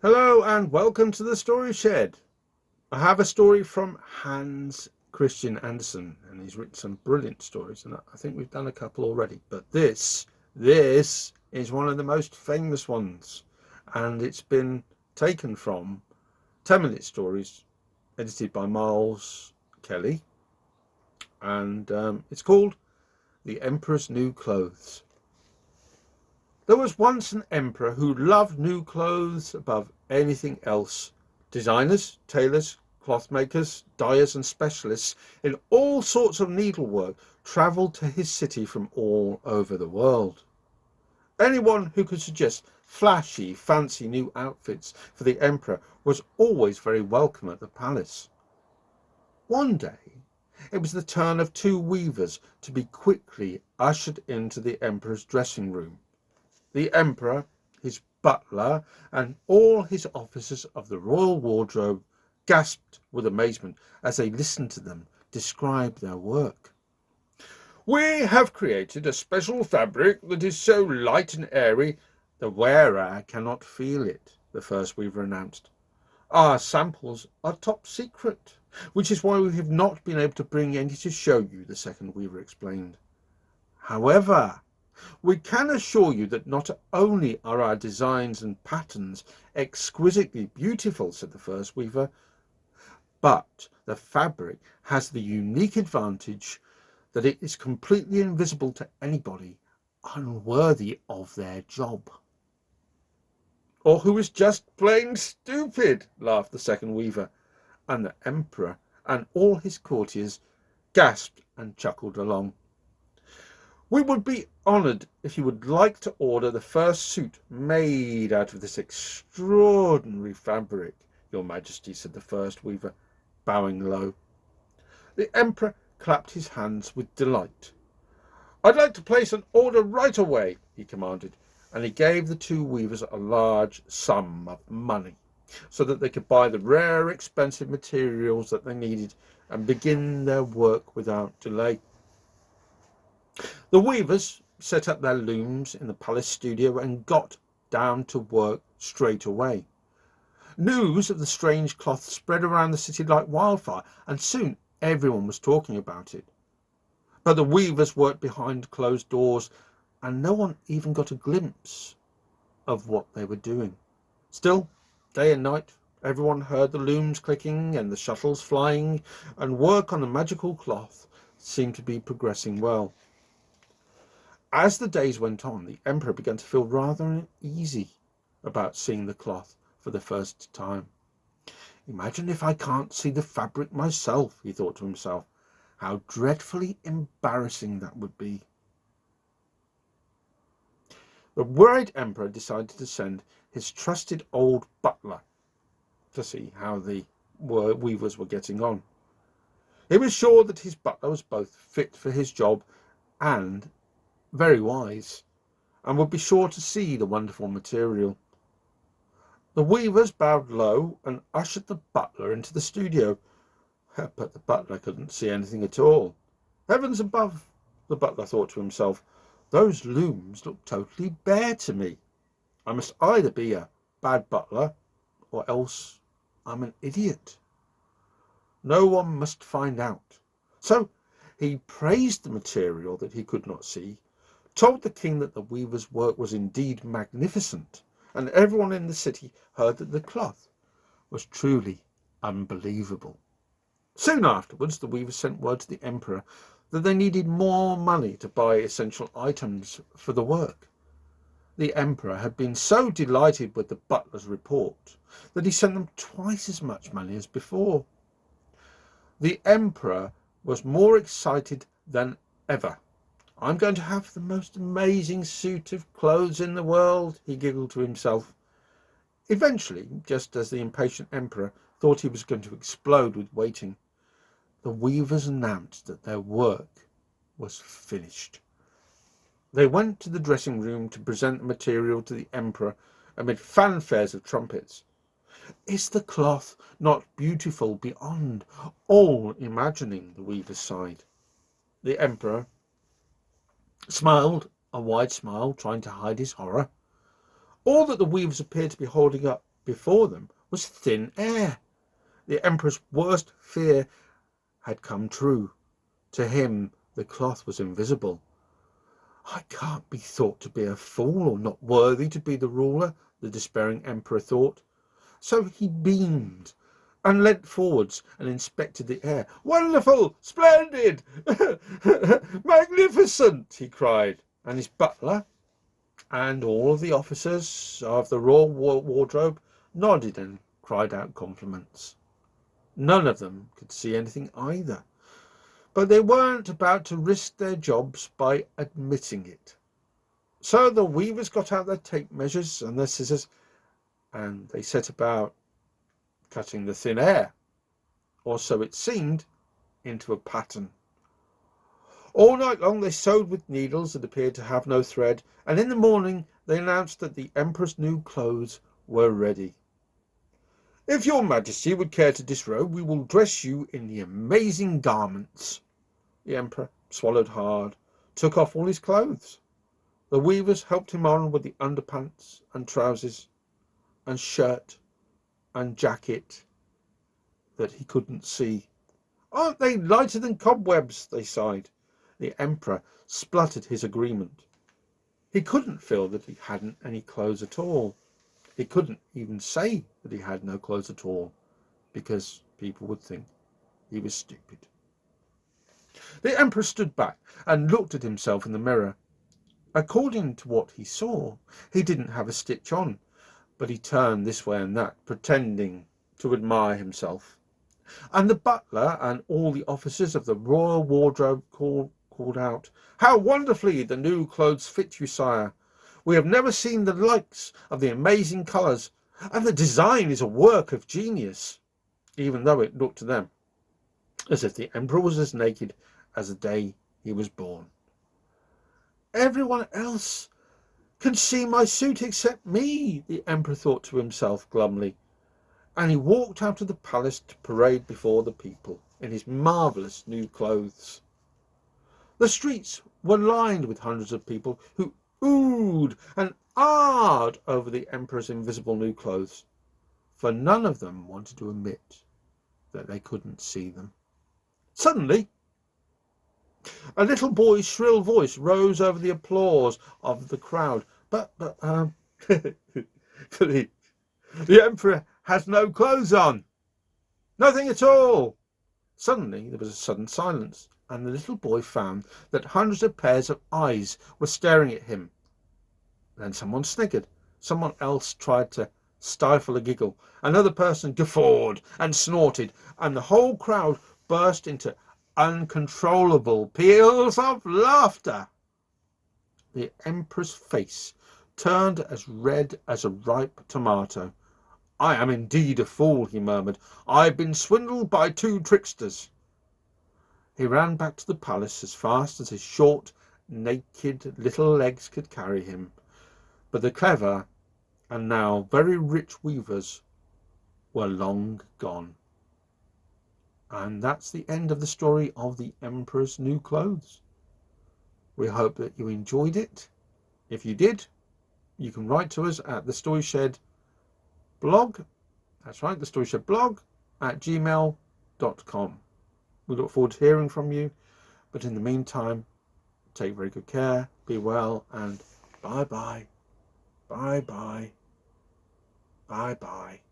Hello and welcome to the Story Shed. I have a story from Hans Christian Andersen, and he's written some brilliant stories, and I think we've done a couple already. But this is one of the most famous ones, and it's been taken from 10-minute stories, edited by Miles Kelly, and it's called The Emperor's New Clothes. There was once an emperor who loved new clothes above anything else. Designers, tailors, cloth makers, dyers and specialists in all sorts of needlework travelled to his city from all over the world. Anyone who could suggest flashy, fancy new outfits for the emperor was always very welcome at the palace. One day it was the turn of two weavers to be quickly ushered into the emperor's dressing room. The emperor, his butler, and all his officers of the royal wardrobe gasped with amazement as they listened to them describe their work. "We have created a special fabric that is so light and airy the wearer cannot feel it," the first weaver announced. "Our samples are top secret, which is why we have not been able to bring any to show you," the second weaver explained. "However, we can assure you that not only are our designs and patterns exquisitely beautiful," said the first weaver, "but the fabric has the unique advantage that it is completely invisible to anybody unworthy of their job." "Or who is just plain stupid," laughed the second weaver, and the emperor and all his courtiers gasped and chuckled along. "We would be honoured if you would like to order the first suit made out of this extraordinary fabric, your Majesty," said the first weaver, bowing low. The emperor clapped his hands with delight. "I'd like to place an order right away," he commanded, and he gave the two weavers a large sum of money so that they could buy the rare, expensive materials that they needed and begin their work without delay. The weavers set up their looms in the palace studio and got down to work straight away. News of the strange cloth spread around the city like wildfire, and soon everyone was talking about it. But the weavers worked behind closed doors, and no one even got a glimpse of what they were doing. Still, day and night, everyone heard the looms clicking and the shuttles flying, and work on the magical cloth seemed to be progressing well. As the days went on, the emperor began to feel rather uneasy about seeing the cloth for the first time. "Imagine if I can't see the fabric myself," he thought to himself. "How dreadfully embarrassing that would be." The worried emperor decided to send his trusted old butler to see how the weavers were getting on. He was sure that his butler was both fit for his job and very wise, and would be sure to see the wonderful material. The weavers bowed low and ushered the butler into the studio, but the butler couldn't see anything at all. "Heavens above," the butler thought to himself, "those looms look totally bare to me. I must either be a bad butler or else I'm an idiot. No one must find out." So he praised the material that he could not see, told the king that the weaver's work was indeed magnificent, and everyone in the city heard that the cloth was truly unbelievable. Soon afterwards, the weavers sent word to the emperor that they needed more money to buy essential items for the work. The emperor had been so delighted with the butler's report that he sent them twice as much money as before. The emperor was more excited than ever. "I'm going to have the most amazing suit of clothes in the world," he giggled to himself. Eventually, just as the impatient emperor thought he was going to explode with waiting, the weavers announced that their work was finished. They went to the dressing room to present the material to the emperor amid fanfares of trumpets. "Is the cloth not beautiful beyond all imagining?" the weavers sighed. The emperor smiled a wide smile, trying to hide his horror. All that the weavers appeared to be holding up before them was thin air. The emperor's worst fear had come true. To him, the cloth was invisible. I can't be thought to be a fool or not worthy to be the ruler, the despairing emperor thought. So he beamed and leant forwards and inspected the air. Wonderful! Splendid! Magnificent! He cried. And his butler and all of the officers of the royal wardrobe nodded and cried out compliments. None of them could see anything either, but they weren't about to risk their jobs by admitting it. So the weavers got out their tape measures and their scissors, and they set about cutting the thin air, or so it seemed, into a pattern. All night long they sewed with needles that appeared to have no thread, and in the morning they announced that the emperor's new clothes were ready. If your majesty would care to disrobe, we will dress you in the amazing garments. The emperor swallowed hard, took off all his clothes. The weavers helped him on with the underpants and trousers and shirt and jacket that he couldn't see. Aren't they lighter than cobwebs? They sighed. The emperor spluttered his agreement. He couldn't feel that he hadn't any clothes at all. He couldn't even say that he had no clothes at all, because people would think he was stupid. The emperor stood back and looked at himself in the mirror. According to what he saw, he didn't have a stitch on, but he turned this way and that, pretending to admire himself. And the butler and all the officers of the royal wardrobe called out, "How wonderfully the new clothes fit you, sire! We have never seen the likes of the amazing colours, and the design is a work of genius," even though it looked to them as if the emperor was as naked as the day he was born. Everyone else can see my suit except me, the emperor thought to himself glumly, and he walked out of the palace to parade before the people in his marvellous new clothes. The streets were lined with hundreds of people who oohed and ahed over the emperor's invisible new clothes, for none of them wanted to admit that they couldn't see them. Suddenly, a little boy's shrill voice rose over the applause of the crowd. But the emperor has no clothes on. Nothing at all. Suddenly there was a sudden silence, and the little boy found that hundreds of pairs of eyes were staring at him. Then someone sniggered. Someone else tried to stifle a giggle. Another person guffawed and snorted, and the whole crowd burst into uncontrollable peals of laughter. The emperor's face turned as red as a ripe tomato. "I am indeed a fool," he murmured. "I've been swindled by two tricksters." He ran back to the palace as fast as his short, naked little legs could carry him. But the clever and now very rich weavers were long gone. And that's the end of the story of the Emperor's New Clothes. We hope that you enjoyed it. If you did, you can write to us at the Story Shed blog. That's right, the Story Shed blog at gmail.com. We look forward to hearing from you. But in the meantime, take very good care, be well, and bye-bye. Bye-bye. Bye-bye.